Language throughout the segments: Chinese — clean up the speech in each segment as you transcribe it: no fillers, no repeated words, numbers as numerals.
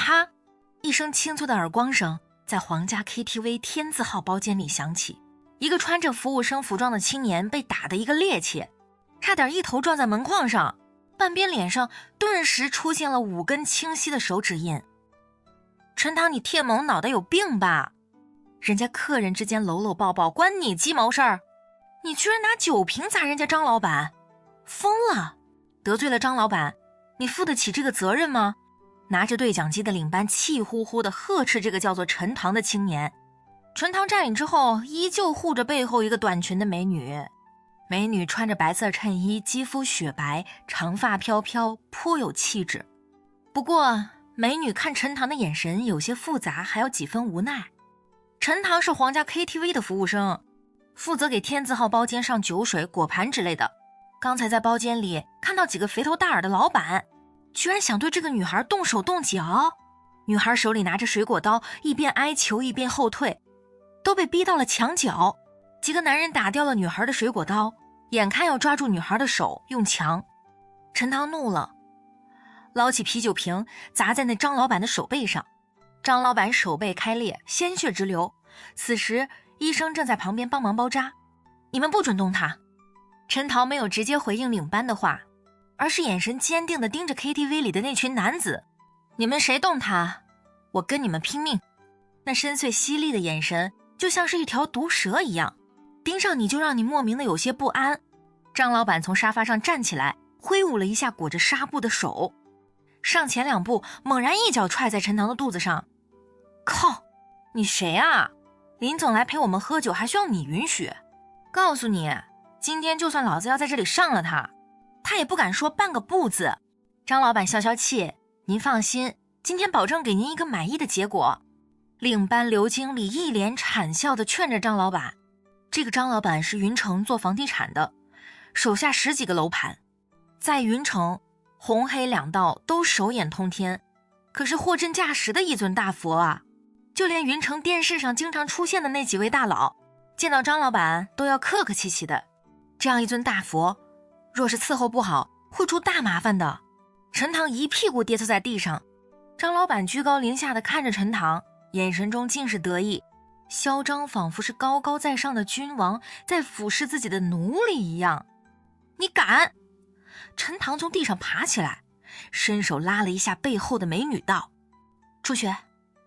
他！一声清脆的耳光声在皇家 KTV 天字号包间里响起，一个穿着服务生服装的青年被打得一个趔趄，差点一头撞在门框上，半边脸上顿时出现了5根清晰的手指印。陈塘，你铁萌脑袋有病吧？人家客人之间搂搂抱抱关你鸡毛事儿？你居然拿酒瓶砸人家张老板，疯了！得罪了张老板，你负得起这个责任吗？拿着对讲机的领班气呼呼地呵斥这个叫做陈塘的青年。陈塘站稳之后，依旧护着背后一个短裙的美女。美女穿着白色衬衣，肌肤雪白，长发飘飘，颇有气质。不过美女看陈塘的眼神有些复杂，还有几分无奈。陈塘是皇家 KTV 的服务生，负责给天字号包间上酒水、果盘之类的。刚才在包间里看到几个肥头大耳的老板，居然想对这个女孩动手动脚。女孩手里拿着水果刀，一边哀求一边后退，都被逼到了墙角。几个男人打掉了女孩的水果刀，眼看要抓住女孩的手用强。陈塘怒了，捞起啤酒瓶砸在那张老板的手背上。张老板手背开裂，鲜血直流。此时医生正在旁边帮忙包扎。你们不准动他。陈塘没有直接回应领班的话，而是眼神坚定地盯着 KTV 里的那群男子。你们谁动他，我跟你们拼命。那深邃犀利的眼神就像是一条毒蛇一样，盯上你就让你莫名的有些不安。张老板从沙发上站起来，挥舞了一下裹着纱布的手，上前2步，猛然一脚踹在陈塘的肚子上。靠，你谁啊？林总来陪我们喝酒还需要你允许？告诉你，今天就算老子要在这里上了他也不敢说半个不字。张老板消消气，您放心，今天保证给您一个满意的结果。领班刘经理一脸谄笑地劝着张老板。这个张老板是云城做房地产的，手下10几个楼盘，在云城红黑两道都手眼通天，可是货真价实的一尊大佛啊！就连云城电视上经常出现的那几位大佬，见到张老板都要客客气气的。这样一尊大佛，若是伺候不好，会出大麻烦的。陈塘一屁股跌坐在地上，张老板居高临下的看着陈塘，眼神中尽是得意，嚣张仿佛是高高在上的君王在俯视自己的奴隶一样。你敢！陈塘从地上爬起来，伸手拉了一下背后的美女道：初雪，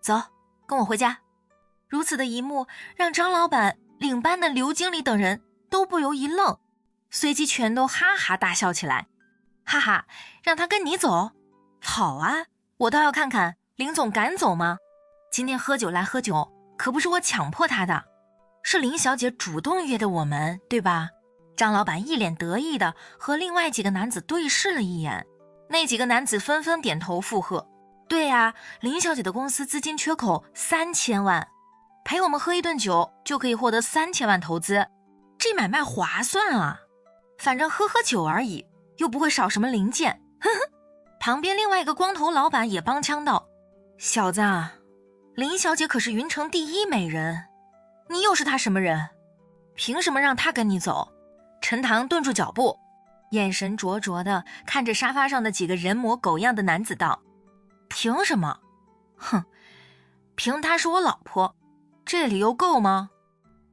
走，跟我回家。如此的一幕让张老板、领班的刘经理等人都不由一愣，随即全都哈哈大笑起来。哈哈，让他跟你走？好啊，我倒要看看林总敢走吗？今天喝酒来喝酒，可不是我强迫他的，是林小姐主动约的我们，对吧？张老板一脸得意的和另外几个男子对视了一眼，那几个男子纷纷点头附和。对啊，林小姐的公司资金缺口3000万，陪我们喝一顿酒就可以获得3000万投资，这买卖划算啊！反正喝喝酒而已，又不会少什么零件。呵呵。旁边另外一个光头老板也帮腔道：小子啊，林小姐可是云城第1美人，你又是她什么人？凭什么让她跟你走？陈塘顿住脚步，眼神灼灼的看着沙发上的几个人模狗样的男子道：凭什么？哼，凭她是我老婆，这理由够吗？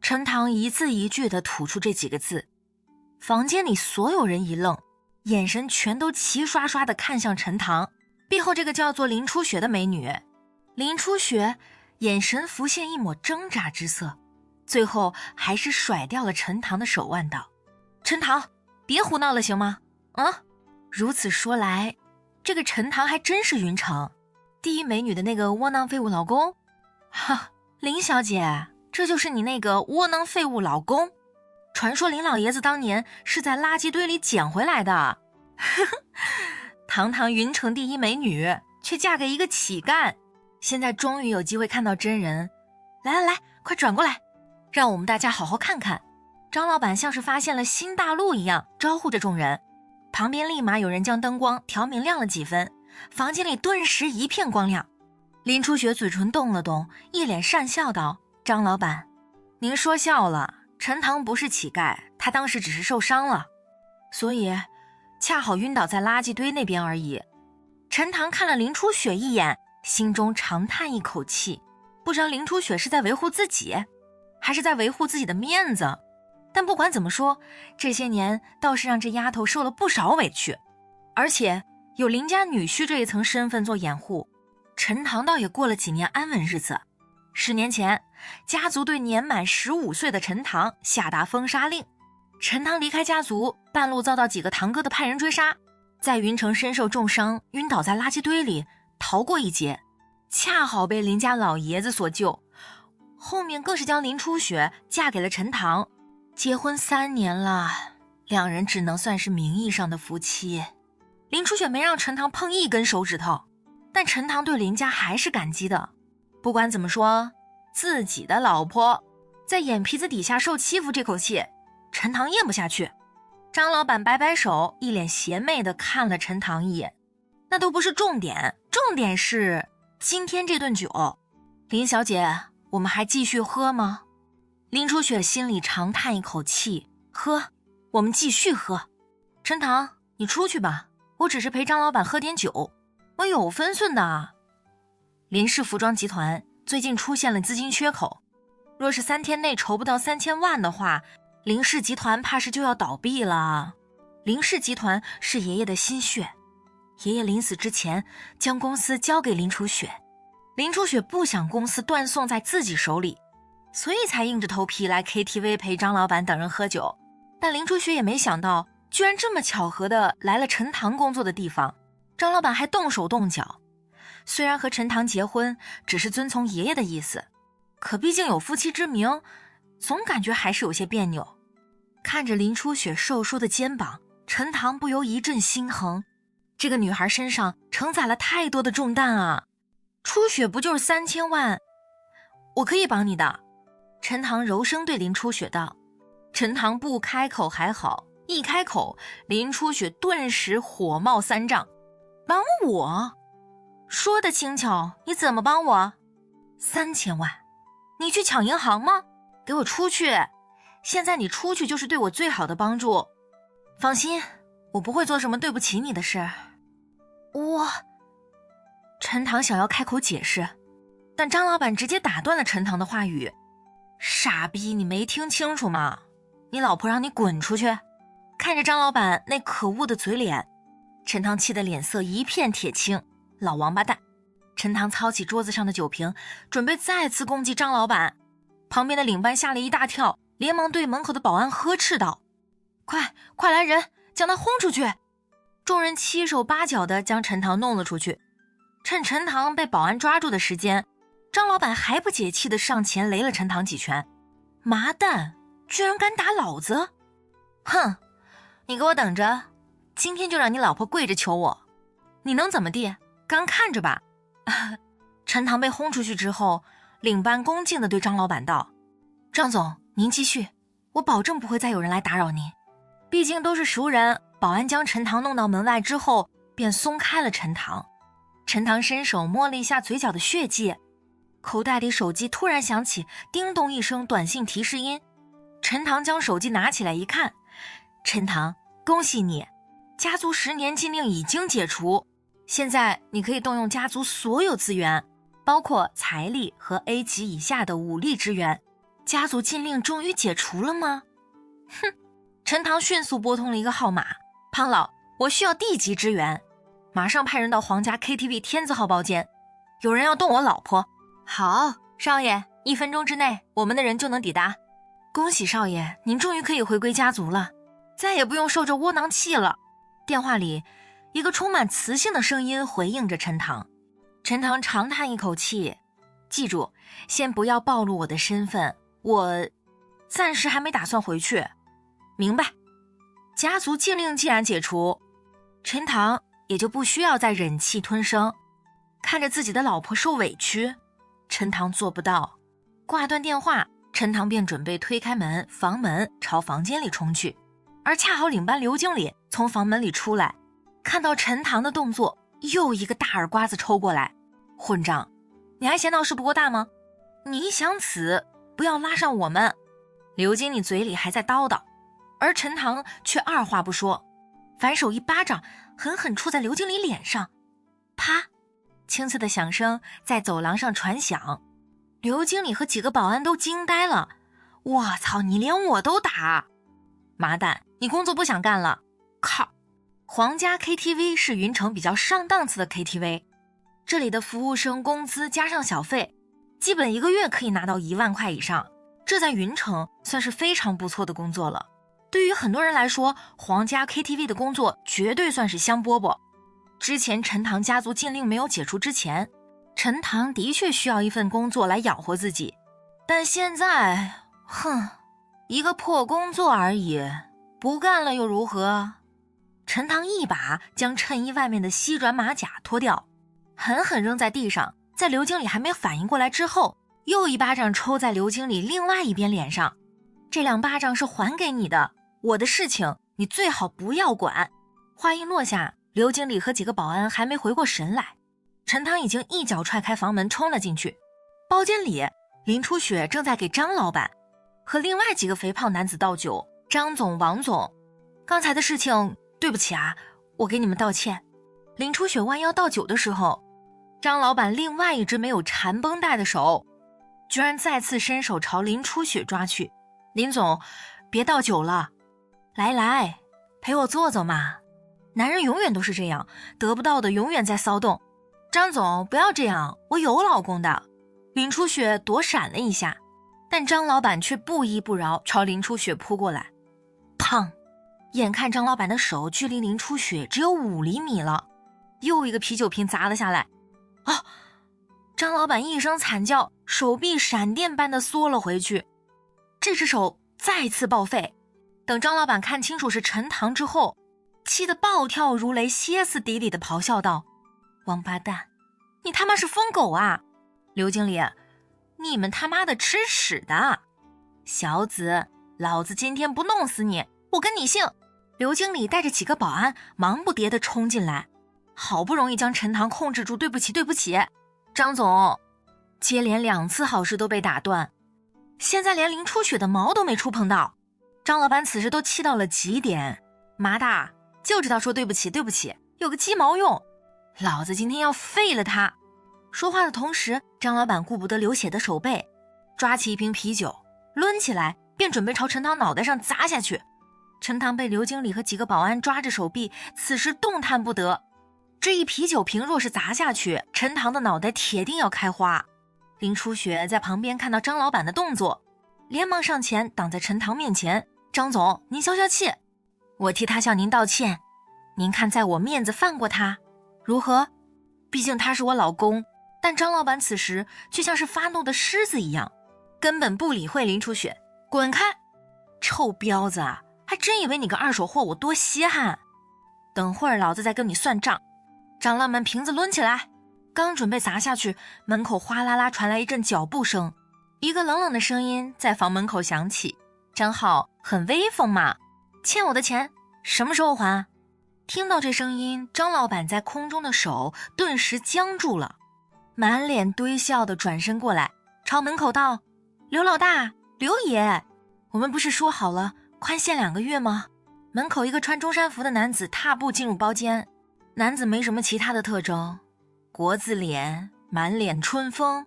陈塘一字一句地吐出这几个字。房间里所有人一愣，眼神全都齐刷刷地看向陈塘背后这个叫做林初雪的美女。林初雪眼神浮现一抹挣扎之色，最后还是甩掉了陈塘的手腕道：陈塘，别胡闹了行吗？啊，如此说来，这个陈塘还真是云城第1美女的那个窝囊废物老公？哈，林小姐，这就是你那个窝囊废物老公？传说林老爷子当年是在垃圾堆里捡回来的。堂堂云城第1美女，却嫁给一个乞丐，现在终于有机会看到真人。来来来，快转过来，让我们大家好好看看。张老板像是发现了新大陆一样招呼着众人，旁边立马有人将灯光调明亮了几分，房间里顿时一片光亮。林初雪嘴唇动了动，一脸讪笑道：张老板，您说笑了，陈塘不是乞丐，他当时只是受伤了，所以恰好晕倒在垃圾堆那边而已。陈塘看了林初雪一眼，心中长叹一口气，不知道林初雪是在维护自己，还是在维护自己的面子。但不管怎么说，这些年倒是让这丫头受了不少委屈，而且有林家女婿这一层身份做掩护，陈塘倒也过了几年安稳日子。10年前，家族对年满15岁的陈塘下达封杀令，陈塘离开家族，半路遭到几个堂哥的派人追杀，在云城身受重伤，晕倒在垃圾堆里，逃过一劫，恰好被林家老爷子所救，后面更是将林初雪嫁给了陈塘，结婚3年了，两人只能算是名义上的夫妻。林初雪没让陈塘碰一根手指头，但陈塘对林家还是感激的。不管怎么说，自己的老婆在眼皮子底下受欺负这口气，陈塘咽不下去。张老板摆摆手，一脸邪魅地看了陈塘一眼。那都不是重点，重点是今天这顿酒，林小姐，我们还继续喝吗？林初雪心里长叹一口气，喝，我们继续喝。陈塘，你出去吧，我只是陪张老板喝点酒，我有分寸的。林氏服装集团最近出现了资金缺口，若是3天内筹不到3000万的话，林氏集团怕是就要倒闭了。林氏集团是爷爷的心血，爷爷临死之前将公司交给林初雪，林初雪不想公司断送在自己手里，所以才硬着头皮来 KTV 陪张老板等人喝酒。但林初雪也没想到，居然这么巧合的来了陈塘工作的地方，张老板还动手动脚。虽然和陈塘结婚只是遵从爷爷的意思，可毕竟有夫妻之名，总感觉还是有些别扭。看着林初雪瘦硕的肩膀，陈塘不由一阵心疼。这个女孩身上承载了太多的重担啊！初雪不就是3000万？我可以帮你的。陈塘柔声对林初雪道。陈塘不开口还好，一开口，林初雪顿时火冒3丈。帮我？说的轻巧，你怎么帮我？3000万？你去抢银行吗？给我出去！现在你出去就是对我最好的帮助。放心，我不会做什么对不起你的事。陈塘想要开口解释，但张老板直接打断了陈塘的话语。傻逼，你没听清楚吗？你老婆让你滚出去！看着张老板那可恶的嘴脸，陈塘气得脸色一片铁青。老王八蛋！陈塘操起桌子上的酒瓶，准备再次攻击张老板。旁边的领班吓了一大跳，连忙对门口的保安呵斥道：快来人，将他轰出去！众人7手8脚地将陈塘弄了出去。趁陈塘被保安抓住的时间，张老板还不解气地上前雷了陈塘几拳。麻蛋，居然敢打老子！哼，你给我等着，今天就让你老婆跪着求我，你能怎么地？刚看着吧。陈塘被轰出去之后，领班恭敬地对张老板道：张总，您继续，我保证不会再有人来打扰您。毕竟都是熟人，保安将陈塘弄到门外之后，便松开了陈塘。陈塘伸手摸了一下嘴角的血迹，口袋里手机突然响起叮咚一声短信提示音。陈塘将手机拿起来一看，陈塘，恭喜你，家族10年禁令已经解除，现在你可以动用家族所有资源，包括财力和 A 级以下的武力支援。家族禁令终于解除了吗？哼！陈塘迅速拨通了一个号码，胖老，我需要 D 级支援，马上派人到皇家 KTV 天字号包间，有人要动我老婆。好，少爷，1分钟之内我们的人就能抵达。恭喜少爷，您终于可以回归家族了，再也不用受这窝囊气了。电话里一个充满磁性的声音回应着陈塘。陈塘长叹一口气，记住，先不要暴露我的身份，我暂时还没打算回去。明白。家族禁令既然解除，陈塘也就不需要再忍气吞声。看着自己的老婆受委屈，陈塘做不到。挂断电话，陈塘便准备推开门，房门朝房间里冲去，而恰好领班刘经理从房门里出来，看到陈塘的动作，又一个大耳刮子抽过来。混账，你还嫌闹事不够大吗？你想死，不要拉上我们。刘经理嘴里还在叨叨，而陈塘却二话不说，反手一巴掌狠狠戳在刘经理脸上。啪！清脆的响声在走廊上传响。刘经理和几个保安都惊呆了。我操，你连我都打！麻蛋，你工作不想干了？靠！皇家 KTV 是云城比较上档次的 KTV， 这里的服务生工资加上小费，基本一个月可以拿到1万块以上，这在云城算是非常不错的工作了。对于很多人来说，皇家 KTV 的工作绝对算是香饽饽。之前陈塘家族禁令没有解除之前，陈塘的确需要一份工作来养活自己，但现在，一个破工作而已，不干了又如何？陈塘一把将衬衣外面的西转马甲脱掉，狠狠扔在地上，在刘经理还没反应过来之后，又一巴掌抽在刘经理另外一边脸上。这2巴掌是还给你的，我的事情你最好不要管。话音落下，刘经理和几个保安还没回过神来，陈塘已经一脚踹开房门冲了进去。包间里，林初雪正在给张老板和另外几个肥胖男子倒酒。张总、王总，刚才的事情对不起啊，我给你们道歉。林初雪弯腰倒酒的时候，张老板另外一只没有缠绷带的手居然再次伸手朝林初雪抓去。林总，别倒酒了，来，陪我坐坐嘛。男人永远都是这样，得不到的永远在骚动。张总，不要这样，我有老公的。林初雪躲闪了一下，但张老板却不依不饶，朝林初雪扑过来。砰！眼看张老板的手距离林初雪只有5厘米了，又一个啤酒瓶砸了下来。张老板一声惨叫，手臂闪电般的缩了回去。这只手再次报废。等张老板看清楚是陈塘之后，气得暴跳如雷，歇斯底里的咆哮道：王八蛋，你他妈是疯狗啊！刘经理，你们他妈的吃屎的！小子，老子今天不弄死你，我跟你姓！刘经理带着几个保安忙不迭地冲进来，好不容易将陈塘控制住。对不起，张总。接连2次好事都被打断，现在连林初雪的毛都没触碰到。张老板此时都气到了极点，麻大就知道说对不起，有个鸡毛用，老子今天要废了他。说话的同时，张老板顾不得流血的手背，抓起一瓶啤酒抡起来，便准备朝陈塘脑袋上砸下去。陈塘被刘经理和几个保安抓着手臂，此时动弹不得。这一啤酒瓶若是砸下去，陈塘的脑袋铁定要开花。林初雪在旁边看到张老板的动作，连忙上前挡在陈塘面前。张总，您消消气，我替他向您道歉，您看在我面子放过他如何？毕竟他是我老公。但张老板此时却像是发怒的狮子一样，根本不理会林初雪。滚开！臭彪子啊，还真以为你个二手货我多稀罕？等会儿老子再跟你算账。张老板瓶子抡起来，刚准备砸下去，门口哗啦啦传来一阵脚步声，一个冷冷的声音在房门口响起：张浩很威风嘛，欠我的钱什么时候还？听到这声音，张老板在空中的手顿时僵住了，满脸堆笑的转身过来，朝门口道：刘老大，刘爷，我们不是说好了宽限2个月吗？门口一个穿中山服的男子踏步进入包间，男子没什么其他的特征，国字脸，满脸春风，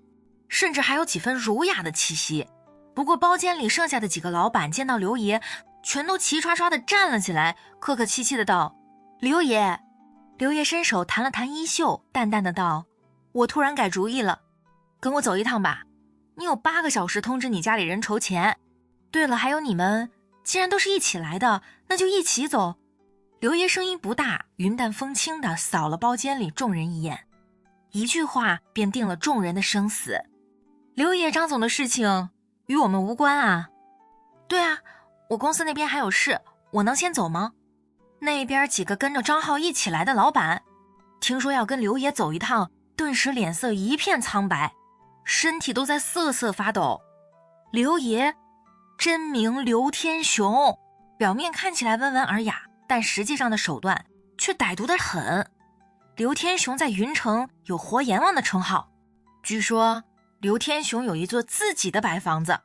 甚至还有几分儒雅的气息。不过包间里剩下的几个老板见到刘爷，全都齐刷刷地站了起来，客客气气的道：刘爷。刘爷伸手弹了弹衣袖，淡淡的道：我突然改主意了，跟我走一趟吧，你有8个小时通知你家里人筹钱。对了，还有你们，既然都是一起来的，那就一起走。刘爷声音不大，云淡风轻地扫了包间里众人一眼，一句话便定了众人的生死。刘爷，张总的事情与我们无关啊。对啊，我公司那边还有事，我能先走吗？那边几个跟着张浩一起来的老板听说要跟刘爷走一趟，顿时脸色一片苍白，身体都在瑟瑟发抖。刘爷真名刘天雄，表面看起来温文尔雅，但实际上的手段却歹毒得很。刘天雄在云城有活阎王的称号，据说刘天雄有一座自己的白房子，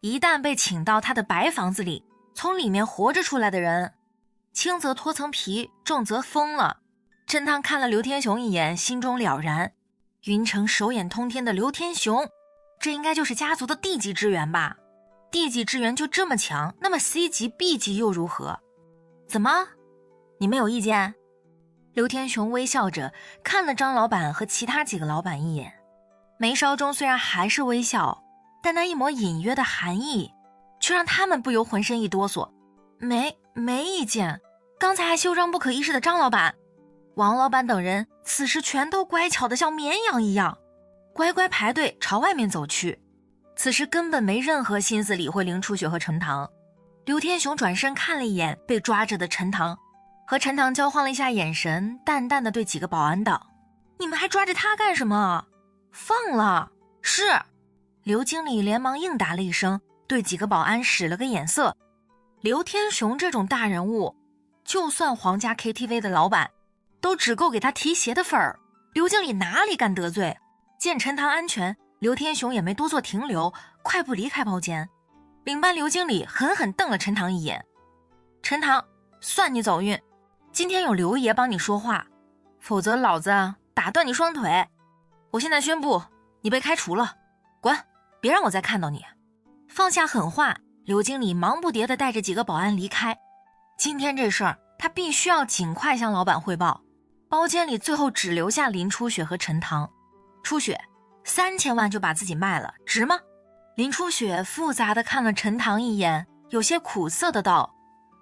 一旦被请到他的白房子里，从里面活着出来的人，轻则脱层皮，重则疯了。陈塘看了刘天雄一眼，心中了然，云城手眼通天的刘天雄，这应该就是家族的 D 级支援吧？ D 级支援就这么强，那么 C 级 B 级又如何？怎么？你没有意见？刘天雄微笑着看了张老板和其他几个老板一眼，眉梢中虽然还是微笑，但那一抹隐约的寒意却让他们不由浑身一哆嗦。没意见。刚才还嚣张不可一世的张老板、王老板等人此时全都乖巧的像绵羊一样，乖乖排队朝外面走去。此时根本没任何心思理会林初雪和陈塘。刘天雄转身看了一眼被抓着的陈塘，和陈塘交换了一下眼神，淡淡的对几个保安道：你们还抓着他干什么？放了。是。刘经理连忙应答了一声，对几个保安使了个眼色。刘天雄这种大人物，就算皇家 KTV 的老板都只够给他提鞋的份儿，刘经理哪里敢得罪？见陈塘安全，刘天雄也没多做停留，快步离开包间。领班刘经理狠狠瞪了陈塘一眼：陈塘，算你走运，今天有刘爷帮你说话，否则老子打断你双腿。我现在宣布你被开除了，滚，别让我再看到你。放下狠话，刘经理忙不迭地带着几个保安离开。今天这事儿他必须要尽快向老板汇报。包间里最后只留下林初雪和陈塘。初雪3000万就把自己卖了，值吗？林初雪复杂地看了陈塘一眼，有些苦涩地道：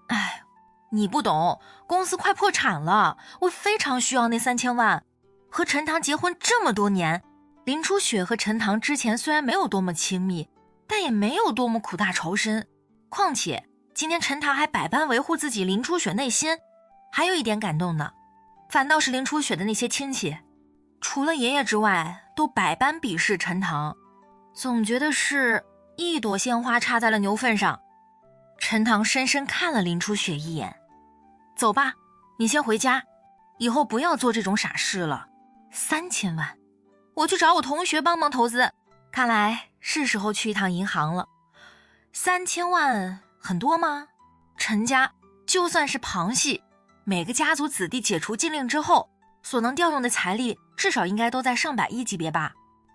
哎，你不懂，公司快破产了，我非常需要那3000万。和陈塘结婚这么多年，林初雪和陈塘之前虽然没有多么亲密，但也没有多么苦大仇深。况且今天陈塘还百般维护自己林初雪内心。还有一点感动呢，反倒是林初雪的那些亲戚，除了爷爷之外都百般鄙视陈塘，总觉得是一朵鲜花插在了牛粪上。陈塘深深看了林初雪一眼：走吧，你先回家，以后不要做这种傻事了。3000万，我去找我同学帮忙投资，看来是时候去一趟银行了。3000万很多吗？陈家就算是旁系，每个家族子弟解除禁令之后所能调用的财力至少应该都在上百亿级别吧。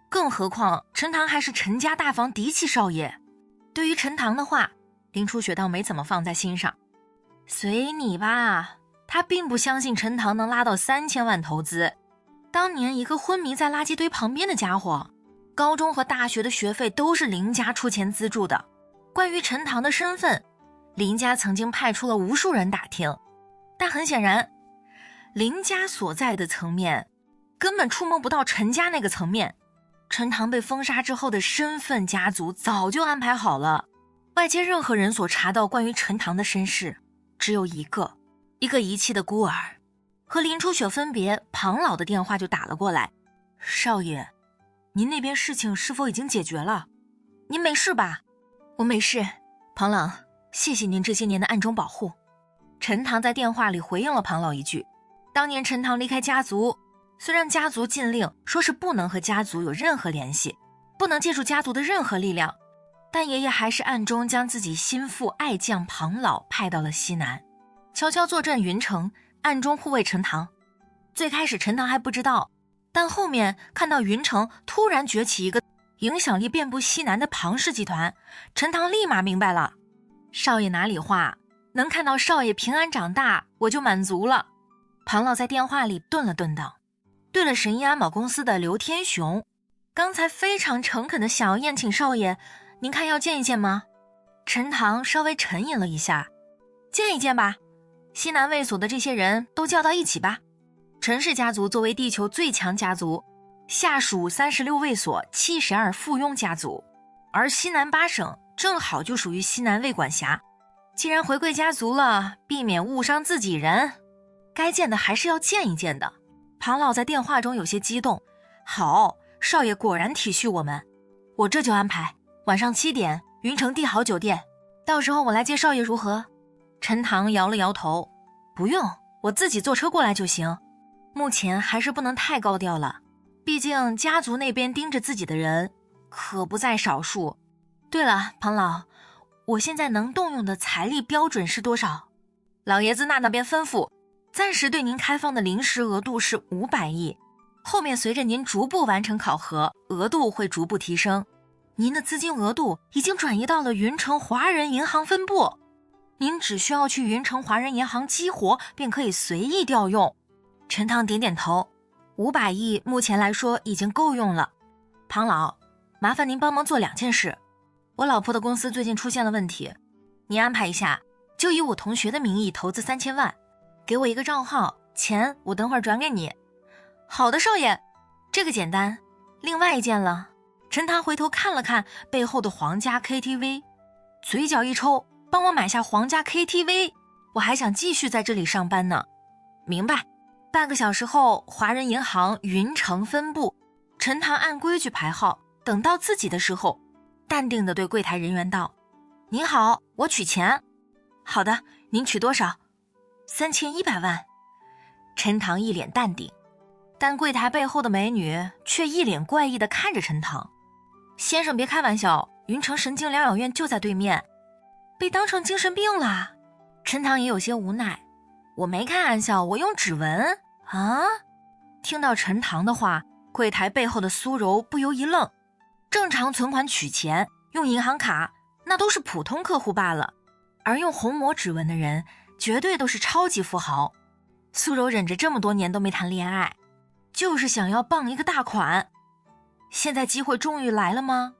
更何况陈塘还是陈家大房嫡系少爷。对于陈塘的话，林初雪倒没怎么放在心上。随你吧，他并不相信陈塘能拉到3000万投资。当年一个昏迷在垃圾堆旁边的家伙，高中和大学的学费都是林家出钱资助的。关于陈塘的身份，林家曾经派出了无数人打听，但很显然林家所在的层面根本触摸不到陈家那个层面。陈塘被封杀之后的身份家族早就安排好了，外界任何人所查到关于陈塘的身世只有一个遗弃的孤儿。和林初雪分别，庞老的电话就打了过来：少爷，您那边事情是否已经解决了？您没事吧？我没事，庞老，谢谢您这些年的暗中保护。陈塘在电话里回应了庞老一句：当年陈塘离开家族，虽然家族禁令说是不能和家族有任何联系，不能借助家族的任何力量，但爷爷还是暗中将自己心腹爱将庞老派到了西南，悄悄坐镇云城，暗中护卫陈塘。最开始陈塘还不知道，但后面看到云城突然崛起一个影响力遍布西南的庞氏集团，陈塘立马明白了。少爷哪里话，能看到少爷平安长大，我就满足了。庞老在电话里顿了顿道：对了，神医安保公司的刘天雄，刚才非常诚恳的想要宴请少爷，您看要见一见吗？陈塘稍微沉吟了一下：见一见吧，西南卫所的这些人都叫到一起吧。陈氏家族作为地球最强家族，下属36卫所72附庸家族，而西南8省正好就属于西南卫管辖。既然回归家族了，避免误伤自己人，该见的还是要见一见的。庞老在电话中有些激动：好，少爷果然体恤我们，我这就安排，晚上7点，云城帝豪酒店，到时候我来接少爷如何？陈塘摇了摇头：不用，我自己坐车过来就行。目前还是不能太高调了，毕竟家族那边盯着自己的人可不在少数。对了，庞老，我现在能动用的财力标准是多少？老爷子那边吩咐，暂时对您开放的临时额度是500亿，后面随着您逐步完成考核，额度会逐步提升。您的资金额度已经转移到了云城华人银行分部，您只需要去云城华人银行激活，便可以随意调用。陈塘点点头，500亿目前来说已经够用了。庞老，麻烦您帮忙做2件事。我老婆的公司最近出现了问题，您安排一下，就以我同学的名义投资3000万，给我一个账号，钱我等会儿转给你。好的，少爷，这个简单。另外一件了。陈塘回头看了看背后的皇家 KTV， 嘴角一抽，帮我买下皇家 KTV， 我还想继续在这里上班呢。明白。半个小时后，华人银行云城分部，陈塘按规矩排号，等到自己的时候，淡定地对柜台人员道：您好，我取钱。好的，您取多少？3100万。陈塘一脸淡定，但柜台背后的美女却一脸怪异地看着陈塘。先生别开玩笑，云城神经疗养院就在对面，被当成精神病了。陈塘也有些无奈，我没开玩笑，我用指纹啊。听到陈塘的话，柜台背后的苏柔不由一愣，正常存款取钱用银行卡那都是普通客户罢了，而用虹膜指纹的人绝对都是超级富豪。苏柔忍着这么多年都没谈恋爱，就是想要傍一个大款。现在机会终于来了吗？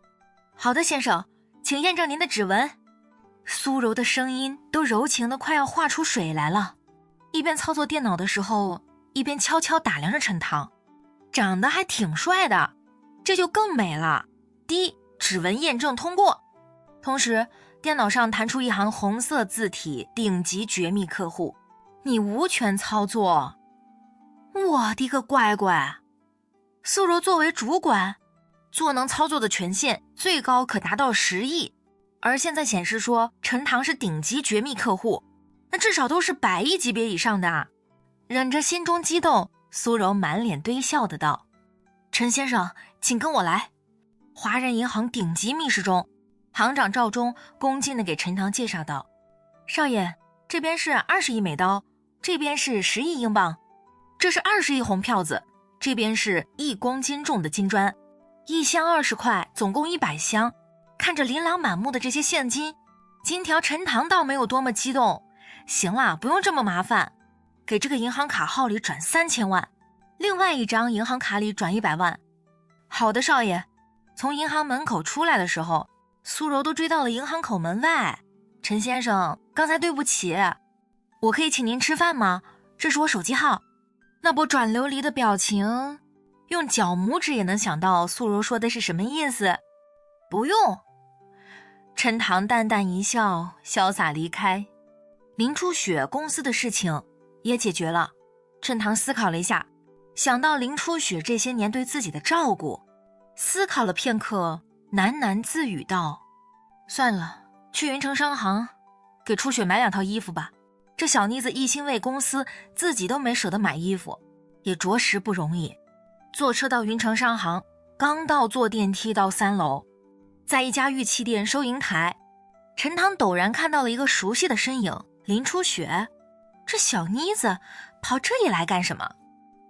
好的，先生，请验证您的指纹。苏柔的声音都柔情的快要化出水来了，一边操作电脑的时候，一边悄悄打量着陈塘，长得还挺帅的，这就更美了。D 指纹验证通过。同时，电脑上弹出一行红色字体：顶级绝密客户，你无权操作。我的个乖乖！苏柔作为主管，做能操作的权限最高可达到10亿，而现在显示说陈塘是顶级绝密客户，那至少都是100亿级别以上的。忍着心中激动，苏柔满脸堆笑的道：陈先生，请跟我来。华人银行顶级密室中，行长赵忠恭敬的给陈塘介绍道：少爷，这边是20亿美刀，这边是10亿英镑，这是20亿红票子，这边是1公斤重的金砖，1箱20块，总共100箱。看着琳琅满目的这些现金，金条陈塘倒没有多么激动。行了，不用这么麻烦，给这个银行卡号里转3000万，另外一张银行卡里转100万。好的，少爷。从银行门口出来的时候，苏柔都追到了银行口门外。陈先生，刚才对不起，我可以请您吃饭吗？这是我手机号。那波转流离的表情，用脚拇指也能想到苏柔说的是什么意思。不用。陈塘淡淡一笑，潇洒离开。林初雪公司的事情也解决了。陈塘思考了一下，想到林初雪这些年对自己的照顾，思考了片刻，喃喃自语道：算了，去云城商行给初雪买2套衣服吧。这小妮子一心为公司，自己都没舍得买衣服，也着实不容易。坐车到云城商行，刚到坐电梯到3楼，在一家玉器店收银台，陈塘陡然看到了一个熟悉的身影，林初雪。这小妮子跑这里来干什么？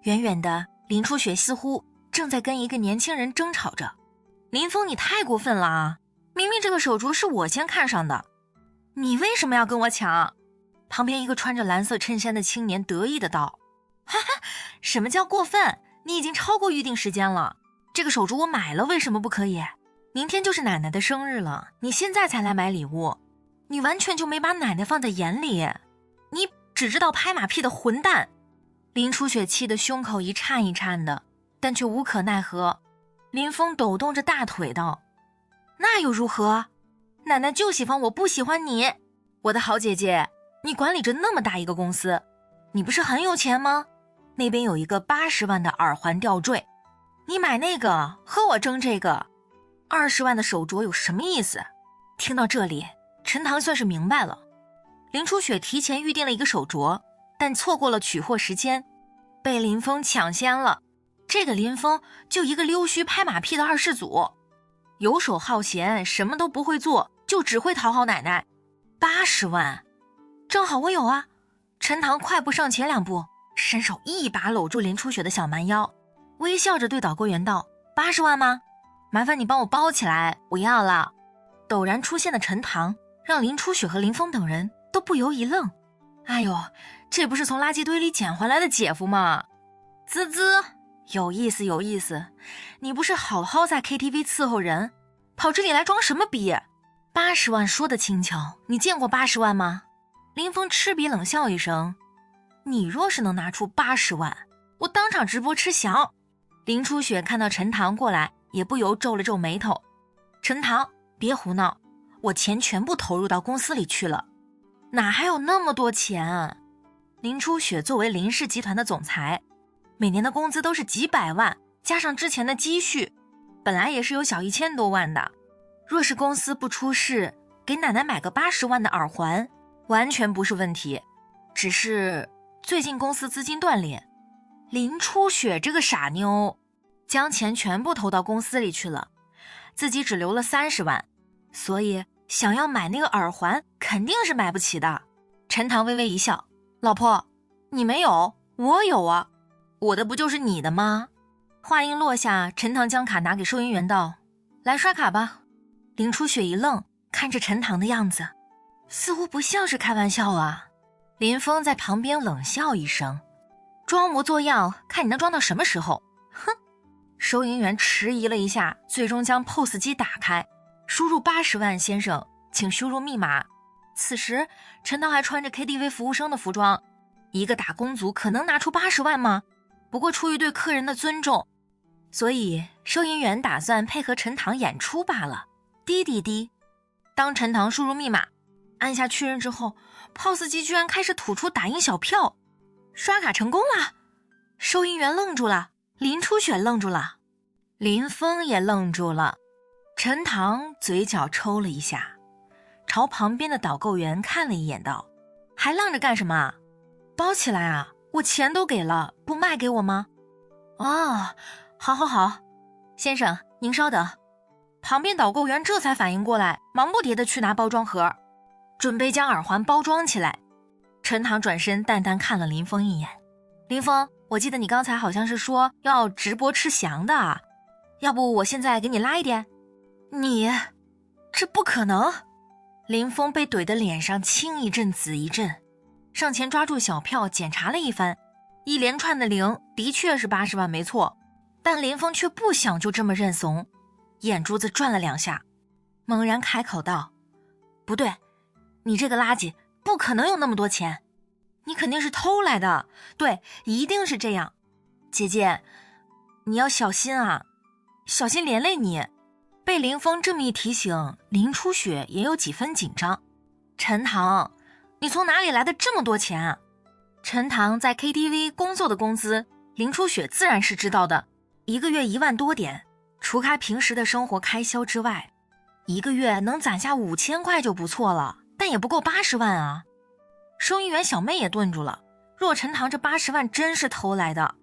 远远的，林初雪似乎正在跟一个年轻人争吵着。林峰，你太过分了啊！明明这个手镯是我先看上的，你为什么要跟我抢？旁边一个穿着蓝色衬衫的青年得意的道：哈哈，什么叫过分？你已经超过预定时间了，这个手镯我买了，为什么不可以？明天就是奶奶的生日了，你现在才来买礼物，你完全就没把奶奶放在眼里，你只知道拍马屁的混蛋！林初雪气得胸口一颤一颤的，但却无可奈何。林峰抖动着大腿道：那又如何？奶奶就喜欢我，不喜欢你。我的好姐姐，你管理着那么大一个公司，你不是很有钱吗？那边有一个80万的耳环吊坠，你买那个和我争这个20万的手镯有什么意思？听到这里，陈塘算是明白了。林初雪提前预定了一个手镯，但错过了取货时间，被林峰抢先了。这个林峰就一个溜须拍马屁的二世祖，游手好闲，什么都不会做，就只会讨好奶奶。80万，正好我有啊！陈塘快步上前2步，伸手一把搂住林初雪的小蛮腰。微笑着对导购员道：“80万吗？麻烦你帮我包起来，我要了。”陡然出现的陈塘让林初雪和林峰等人都不由一愣。哎呦，这不是从垃圾堆里捡回来的姐夫吗？滋滋，有意思有意思，你不是好好在 KTV 伺候人，跑这里来装什么逼？80万说的轻巧，你见过80万吗？林峰嗤鼻冷笑一声，你若是能拿出80万，我当场直播吃翔。林初雪看到陈塘过来，也不由皱了皱眉头。陈塘，别胡闹，我钱全部投入到公司里去了，哪还有那么多钱？林初雪作为林氏集团的总裁，每年的工资都是几百万，加上之前的积蓄，本来也是有小1000多万的。若是公司不出事，给奶奶买个80万的耳环，完全不是问题。只是最近公司资金断裂，林初雪这个傻妞将钱全部投到公司里去了，自己只留了30万，所以想要买那个耳环肯定是买不起的。陈塘微微一笑，老婆，你没有，我有啊，我的不就是你的吗？话音落下，陈塘将卡拿给收银员道：“来刷卡吧。”林初雪一愣，看着陈塘的样子，似乎不像是开玩笑啊。林峰在旁边冷笑一声，装模作样，看你能装到什么时候？哼！收银员迟疑了一下，最终将 POS 机打开，输入80万先生，请输入密码。此时陈塘还穿着 KTV 服务生的服装，一个打工族可能拿出80万吗？不过出于对客人的尊重，所以收银员打算配合陈塘演出罢了。滴滴滴，当陈塘输入密码，按下确认之后， POS 机居然开始吐出打印小票，刷卡成功了。收银员愣住了，林初雪愣住了，林峰也愣住了。陈塘嘴角抽了一下，朝旁边的导购员看了一眼道：“还愣着干什么？包起来啊，我钱都给了，不卖给我吗？”哦，好好好，先生您稍等。旁边导购员这才反应过来，忙不迭地去拿包装盒，准备将耳环包装起来。陈塘转身淡淡看了林峰一眼，林峰，我记得你刚才好像是说要直播吃翔的，要不我现在给你拉一点？你，这不可能。林峰被怼得脸上青一阵紫一阵，上前抓住小票检查了一番，一连串的零的确是80万没错，但林峰却不想就这么认怂，眼珠子转了2下，猛然开口道：“不对，你这个垃圾不可能有那么多钱，你肯定是偷来的，对，一定是这样。姐姐，你要小心啊，小心连累你。”被林峰这么一提醒，林初雪也有几分紧张。陈塘，你从哪里来的这么多钱啊？陈塘在 KTV 工作的工资，林初雪自然是知道的，一个月1万多点，除开平时的生活开销之外，一个月能攒下5000块就不错了，但也不够80万啊。收银员小妹也顿住了，若陈塘这80万真是偷来的，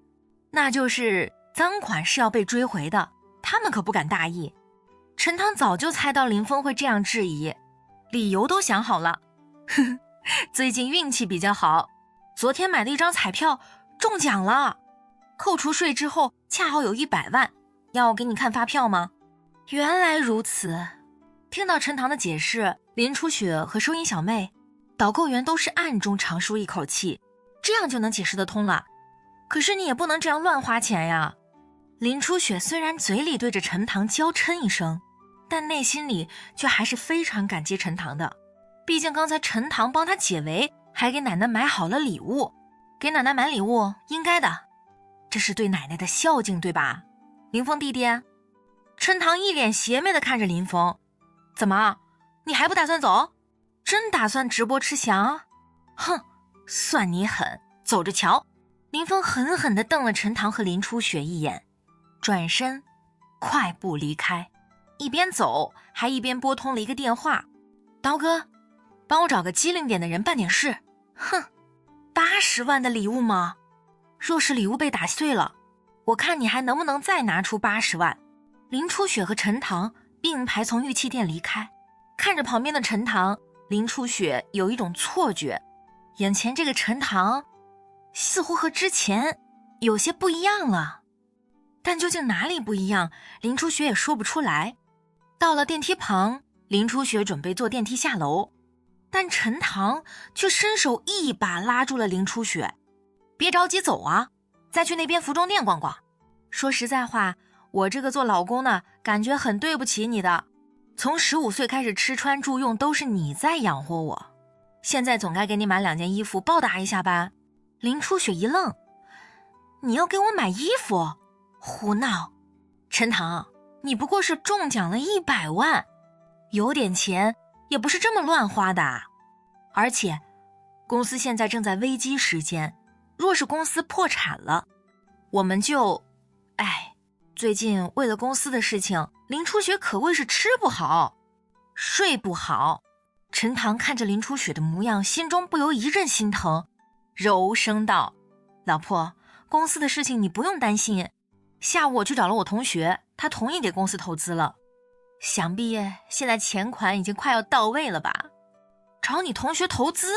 那就是赃款是要被追回的，他们可不敢大意。陈塘早就猜到林峰会这样质疑，理由都想好了。呵呵，最近运气比较好，昨天买的一张彩票中奖了，扣除税之后恰好有100万，要给你看发票吗？原来如此。听到陈塘的解释，林初雪和收银小妹、导购员都是暗中长舒一口气，这样就能解释得通了。可是你也不能这样乱花钱呀。林初雪虽然嘴里对着陈塘娇嗔一声，但内心里却还是非常感激陈塘的，毕竟刚才陈塘帮他解围，还给奶奶买好了礼物，给奶奶买礼物应该的，这是对奶奶的孝敬，对吧？林峰弟弟。陈塘一脸邪魅地看着林峰，怎么，你还不打算走？真打算直播吃翔？哼，算你狠，走着瞧。林峰狠狠地瞪了陈塘和林初雪一眼，转身快步离开，一边走还一边拨通了一个电话：“刀哥，帮我找个机灵点的人办点事。”哼，80万的礼物吗？若是礼物被打碎了，我看你还能不能再拿出80万。林初雪和陈塘并排从玉器店离开，看着旁边的陈塘，林初雪有一种错觉，眼前这个陈塘似乎和之前有些不一样了。但究竟哪里不一样，林初雪也说不出来。到了电梯旁，林初雪准备坐电梯下楼，但陈塘却伸手一把拉住了林初雪。别着急走啊，再去那边服装店逛逛。说实在话，我这个做老公的感觉很对不起你的，从15岁开始吃穿住用都是你在养活我，现在总该给你买2件衣服报答一下吧。林初雪一愣，你要给我买衣服？胡闹！陈塘，你不过是中奖了100万，有点钱也不是这么乱花的。而且公司现在正在危机时间，若是公司破产了，我们就……最近为了公司的事情，林初雪可谓是吃不好睡不好。陈塘看着林初雪的模样，心中不由一阵心疼，柔声道：老婆，公司的事情你不用担心，下午我去找了我同学，他同意给公司投资了，想必现在钱款已经快要到位了吧。找你同学投资？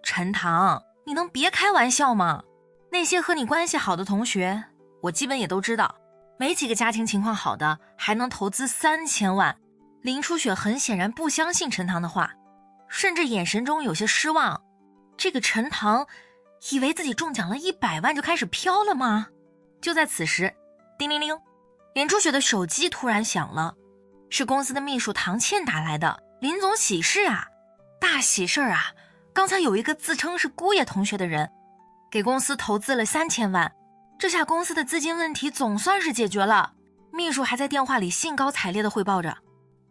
陈塘，你能别开玩笑吗？那些和你关系好的同学我基本也都知道，没几个家庭情况好的还能投资3000万。林初雪很显然不相信陈塘的话，甚至眼神中有些失望。这个陈塘以为自己中奖了100万就开始飘了吗？就在此时，叮铃铃，林初雪的手机突然响了，是公司的秘书唐倩打来的。林总喜事啊，大喜事啊！刚才有一个自称是姑爷同学的人给公司投资了3000万，这下公司的资金问题总算是解决了。秘书还在电话里兴高采烈地汇报着，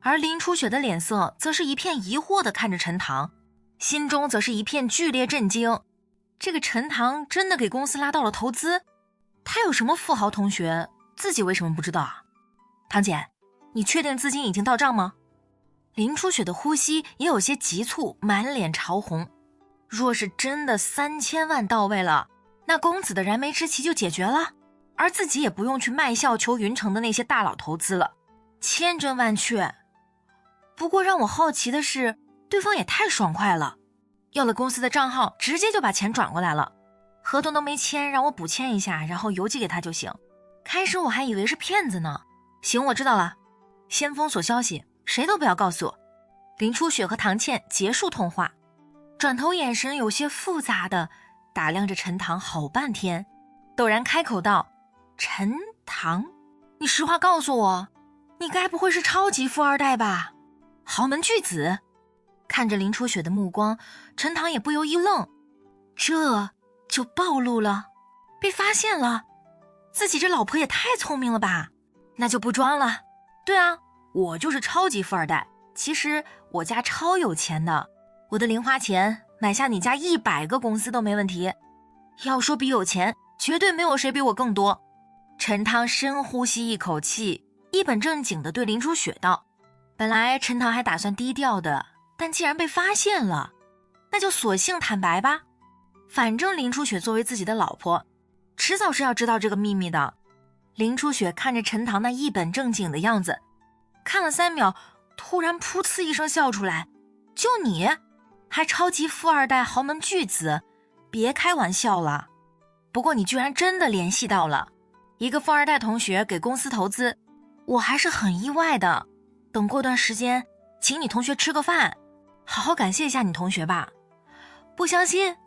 而林初雪的脸色则是一片疑惑地看着陈塘，心中则是一片剧烈震惊。这个陈塘真的给公司拉到了投资？他有什么富豪同学，自己为什么不知道啊？唐姐，你确定资金已经到账吗？林初雪的呼吸也有些急促，满脸潮红。若是真的3000万到位了，那公子的燃眉之急就解决了，而自己也不用去卖笑求云城的那些大佬投资了，千真万确。不过让我好奇的是，对方也太爽快了，要了公司的账号，直接就把钱转过来了，合同都没签，让我补签一下，然后邮寄给他就行。开始我还以为是骗子呢。行，我知道了，先封锁消息，谁都不要告诉我。林初雪和唐倩结束通话，转头眼神有些复杂的打量着陈塘好半天，陡然开口道：陈塘，你实话告诉我，你该不会是超级富二代吧？豪门巨子？看着林初雪的目光，陈塘也不由一愣，这就暴露了，被发现了，自己这老婆也太聪明了吧？那就不装了，对啊，我就是超级富二代，其实我家超有钱的，我的零花钱买下你家100个公司都没问题。要说比有钱，绝对没有谁比我更多。陈塘深呼吸一口气，一本正经地对林初雪道：本来陈塘还打算低调的，但既然被发现了，那就索性坦白吧。反正林初雪作为自己的老婆，迟早是要知道这个秘密的。林初雪看着陈塘那一本正经的样子，看了3秒，突然噗呲一声笑出来：就你还超级富二代豪门巨子，别开玩笑了。不过你居然真的联系到了一个富二代同学给公司投资，我还是很意外的。等过段时间请你同学吃个饭，好好感谢一下你同学吧。不相信？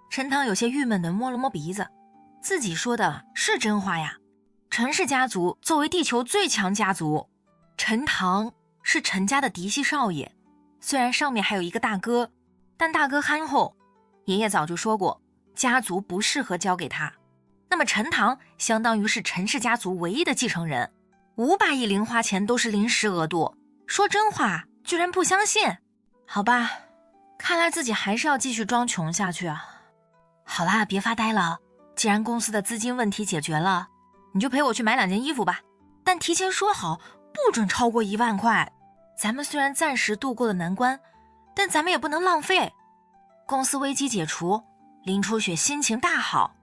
陈塘有些郁闷地摸了摸鼻子，自己说的是真话呀。陈氏家族作为地球最强家族，陈塘是陈家的嫡系少爷，虽然上面还有一个大哥，但大哥憨厚，爷爷早就说过家族不适合交给他。那么陈塘相当于是陈氏家族唯一的继承人，500亿零花钱都是临时额度，说真话居然不相信。好吧，看来自己还是要继续装穷下去啊。好啦，别发呆了，既然公司的资金问题解决了，你就陪我去买2件衣服吧，但提前说好不准超过1万块。咱们虽然暂时度过了难关，但咱们也不能浪费。公司危机解除，林初雪心情大好，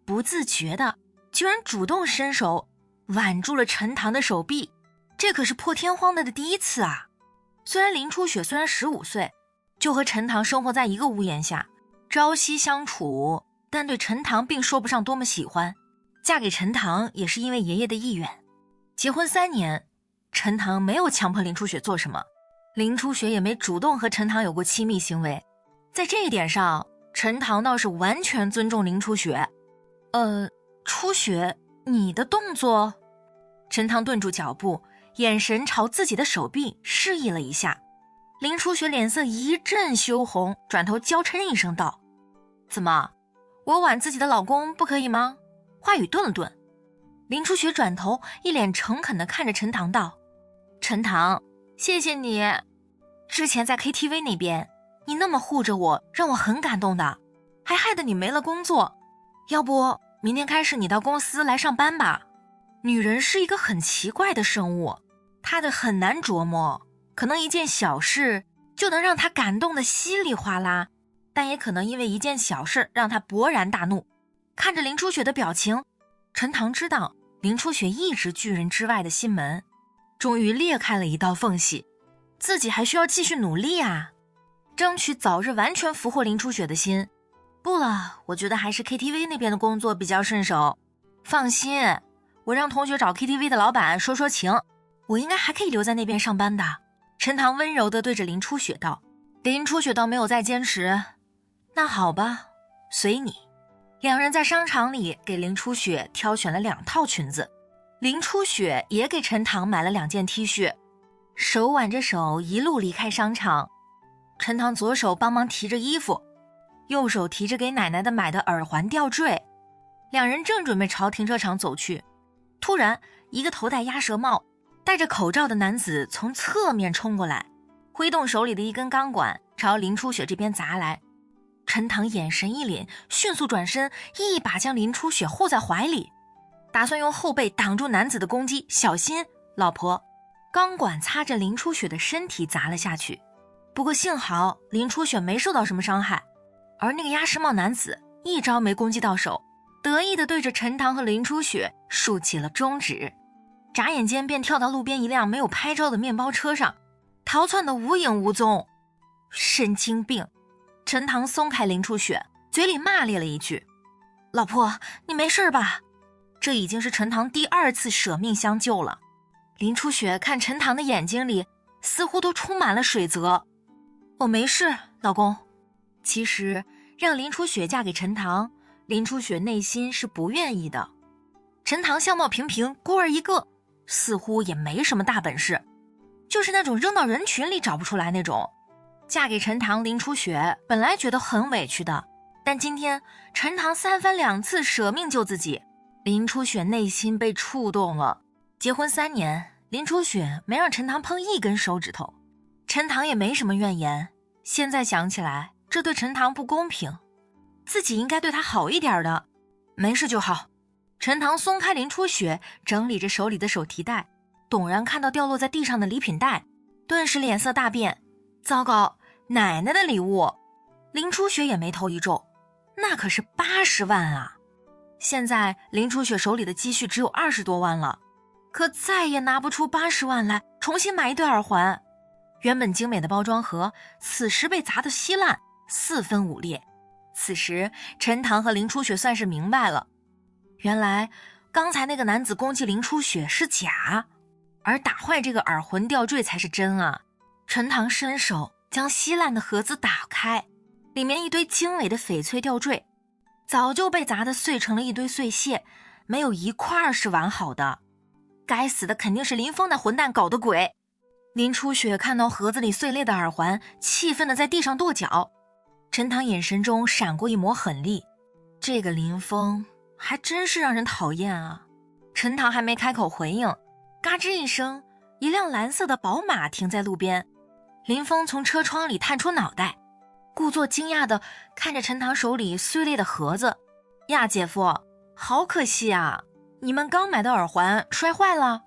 不自觉的居然主动伸手挽住了陈塘的手臂，这可是破天荒的第一次啊。虽然林初雪15岁就和陈塘生活在一个屋檐下，朝夕相处，但对陈塘并说不上多么喜欢。嫁给陈塘也是因为爷爷的意愿。结婚3年，陈塘没有强迫林初雪做什么，林初雪也没主动和陈塘有过亲密行为。在这一点上，陈塘倒是完全尊重林初雪。初雪，你的动作？陈塘顿住脚步，眼神朝自己的手臂示意了一下。林初雪脸色一阵羞红，转头娇嗔一声道：怎么，我挽自己的老公不可以吗？话语顿了顿，林初雪转头一脸诚恳地看着陈塘道：陈塘，谢谢你，之前在 KTV 那边你那么护着我，让我很感动的，还害得你没了工作。要不明天开始你到公司来上班吧。女人是一个很奇怪的生物，她的很难琢磨，可能一件小事就能让她感动得稀里哗啦，但也可能因为一件小事让她勃然大怒。看着林初雪的表情，陈塘知道林初雪一直拒人之外的心门终于裂开了一道缝隙，自己还需要继续努力啊，争取早日完全俘获林初雪的心。不了，我觉得还是 KTV 那边的工作比较顺手。放心，我让同学找 KTV 的老板说说情，我应该还可以留在那边上班的。陈塘温柔地对着林初雪道。林初雪倒没有再坚持，那好吧，随你。两人在商场里给林初雪挑选了2套裙子，林初雪也给陈塘买了2件 T 恤，手挽着手一路离开商场。陈塘左手帮忙提着衣服，右手提着给奶奶的买的耳环吊坠，两人正准备朝停车场走去，突然一个头戴鸭舌帽戴着口罩的男子从侧面冲过来，挥动手里的一根钢管朝林初雪这边砸来。陈塘眼神一凛，迅速转身，一把将林初雪护在怀里，打算用后背挡住男子的攻击。小心，老婆！钢管擦着林初雪的身体砸了下去，不过幸好林初雪没受到什么伤害，而那个鸭舌帽男子一招没攻击到手，得意地对着陈塘和林初雪竖起了中指，眨眼间便跳到路边一辆没有拍照的面包车上，逃窜得无影无踪。神经病！陈塘松开林初雪，嘴里骂咧了一句：老婆，你没事吧？这已经是陈塘第2次舍命相救了。林初雪看陈塘的眼睛里似乎都充满了水泽。我没事，老公。其实让林初雪嫁给陈塘，林初雪内心是不愿意的。陈塘相貌平平，孤儿一个，似乎也没什么大本事，就是那种扔到人群里找不出来那种。嫁给陈塘，林初雪本来觉得很委屈的，但今天陈塘3番2次舍命救自己，林初雪内心被触动了。结婚3年，林初雪没让陈塘碰1根手指头，陈塘也没什么怨言。现在想起来，这对陈塘不公平，自己应该对他好一点的。没事就好。陈塘松开林初雪，整理着手里的手提袋，董然看到掉落在地上的礼品袋，顿时脸色大变。糟糕，奶奶的礼物！林初雪也眉头一皱，那可是80万啊！现在林初雪手里的积蓄只有20多万了，可再也拿不出80万来重新买一对耳环。原本精美的包装盒，此时被砸得稀烂，4分5裂。此时陈塘和林初雪算是明白了，原来刚才那个男子攻击林初雪是假，而打坏这个耳环吊坠才是真啊！陈塘伸手将稀烂的盒子打开，里面一堆精美的翡翠吊坠早就被砸得碎成了一堆碎屑，没有一块是完好的。该死的肯定是林峰那混蛋搞的鬼！林初雪看到盒子里碎裂的耳环，气愤地在地上跺脚。陈塘眼神中闪过一抹狠戾，这个林峰还真是让人讨厌啊！陈塘还没开口回应，嘎吱一声，一辆蓝色的宝马停在路边。林峰从车窗里探出脑袋，故作惊讶地看着陈塘手里碎裂的盒子。呀，姐夫，好可惜啊，你们刚买的耳环摔坏了。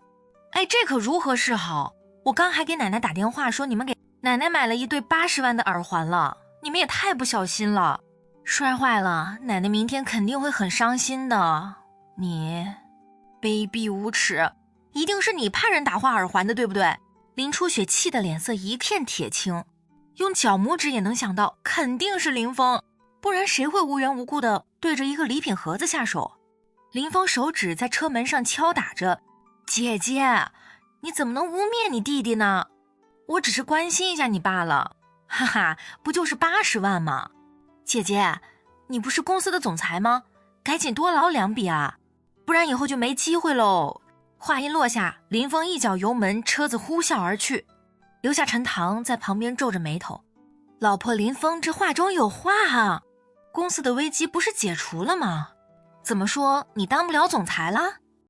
哎，这可如何是好？我刚还给奶奶打电话说你们给奶奶买了一对80万的耳环了，你们也太不小心了，摔坏了，奶奶明天肯定会很伤心的。你卑鄙无耻，一定是你派人打坏耳环的，对不对？林初雪气得脸色一片铁青，用脚拇指也能想到肯定是林峰，不然谁会无缘无故的对着一个礼品盒子下手。林峰手指在车门上敲打着，姐姐，你怎么能污蔑你弟弟呢？我只是关心一下你罢了，哈哈，不就是80万吗？姐姐，你不是公司的总裁吗？赶紧多捞2笔啊，不然以后就没机会喽。话音落下，林峰一脚油门，车子呼啸而去，留下陈塘在旁边皱着眉头。老婆林峰这话中有话啊，公司的危机不是解除了吗？怎么说你当不了总裁了？